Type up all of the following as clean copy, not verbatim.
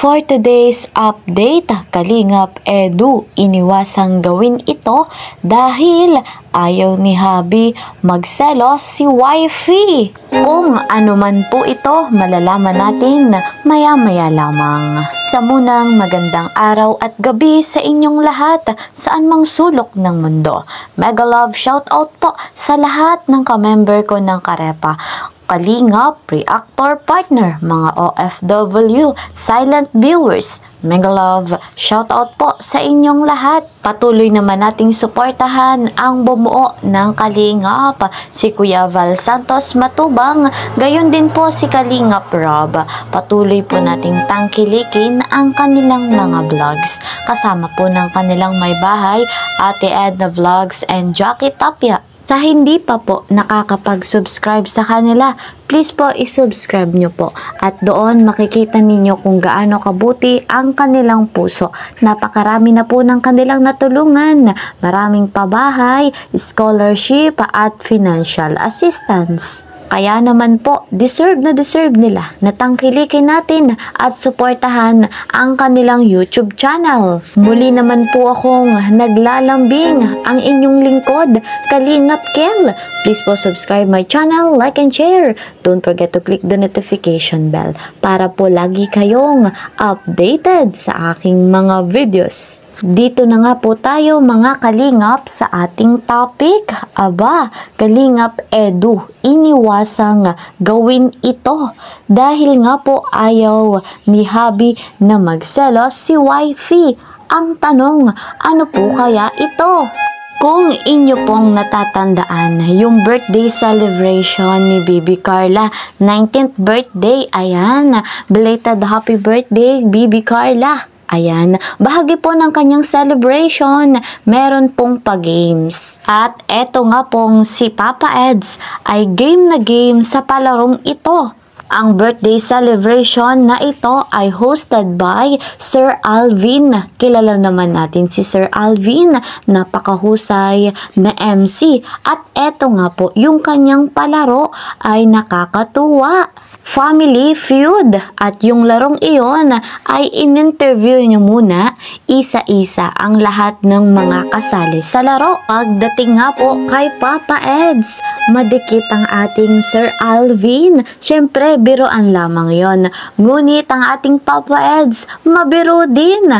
For today's update, Kalingap Edu, iniwasang gawin ito dahil ayaw ni Habi magselos si wifey. Kung ano man po ito, malalaman natin maya-maya lamang. Sa munang magandang araw at gabi sa inyong lahat, saan mang sulok ng mundo. Mega love shoutout po sa lahat ng kamember ko ng Karepa. Kalingap, reactor partner, mga OFW, silent viewers, mega love, shoutout po sa inyong lahat. Patuloy naman nating suportahan ang bumuo ng Kalingap, si Kuya Val Santos Matubang, gayon din po si Kalingap Rob. Patuloy po nating tangkilikin ang kanilang mga vlogs. Kasama po ng kanilang may bahay, Ate Edna Vlogs and Jackie Tapia. Sa hindi pa po nakakapag-subscribe sa kanila, please po isubscribe nyo po. At doon makikita ninyo kung gaano kabuti ang kanilang puso. Napakarami na po ng kanilang natulungan. Maraming pabahay, scholarship at financial assistance. Kaya naman po, deserve nila na tangkilikin natin at suportahan ang kanilang YouTube channel. Muli naman po akong naglalambing, ang inyong lingkod, Kalingap Kel. Please po subscribe my channel, like and share. Don't forget to click the notification bell para po lagi kayong updated sa aking mga videos. Dito na nga po tayo mga Kalingap sa ating topic. Aba, Kalingap Edu, iniwasang gawin ito dahil nga po ayaw ni Habi na magselos si wifey. Ang tanong, ano po kaya ito? Kung inyo pong natatandaan, yung birthday celebration ni Bibi Carla, 19th birthday, ayan, belated happy birthday, Bibi Carla. Ayan, bahagi po ng kanyang celebration, meron pong pa-games. At eto nga pong si Papa Eds ay game na game sa palarong ito. Ang birthday celebration na ito ay hosted by Sir Alvin. Kilala naman natin si Sir Alvin, napakahusay na MC. At eto nga po, yung kanyang palaro ay nakakatuwa. Family Feud. At yung larong iyon ay in-interview nyo muna isa-isa ang lahat ng mga kasali sa laro. Pagdating nga po kay Papa Eds, madikit ang ating Sir Alvin. Siyempre, biroan lamang yon. Ngunit ang ating Papa Eds, mabiro din.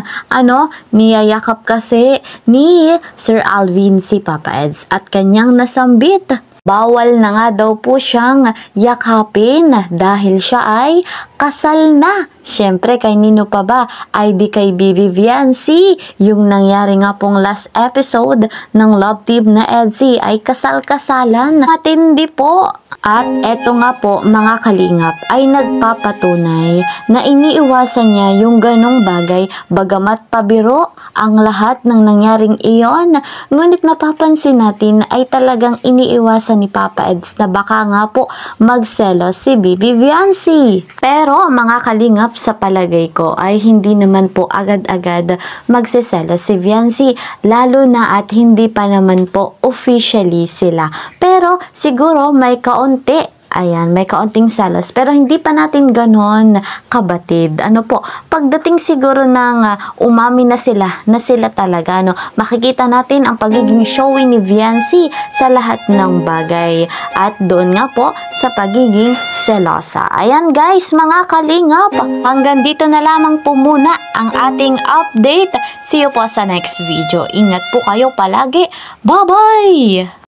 Niyayakap kasi ni Sir Alvin si Papa Eds at kanyang nasambit. Bawal na nga daw po siyang yakapin dahil siya ay kasal na. Siyempre, kay nino pa ba? Ay di kay Bibi Viancy. Yung nangyari nga pong last episode ng Love Team na Edsy ay kasal-kasalan. Matindi po. At eto nga po mga Kalingap ay nagpapatunay na iniiwasan niya yung ganong bagay bagamat pabiro ang lahat ng nangyaring iyon. Ngunit napapansin natin ay talagang iniiwasan ni Papa Eds na baka nga po magselos si Bibi Viancy. Pero mga Kalingap, sa palagay ko ay hindi naman po agad-agad magseselos si Viancy, lalo na at hindi pa naman po officially sila. Pero siguro may kaunti. Ayan, may kaunting selos. Pero hindi pa natin ganon kabatid. Pagdating siguro ng umami na sila talaga, makikita natin ang pagiging showy ni Viancy sa lahat ng bagay. At doon nga po sa pagiging selosa. Ayan guys, mga Kalingap, hanggang dito na lamang po muna ang ating update. See you po sa next video. Ingat po kayo palagi. Bye-bye!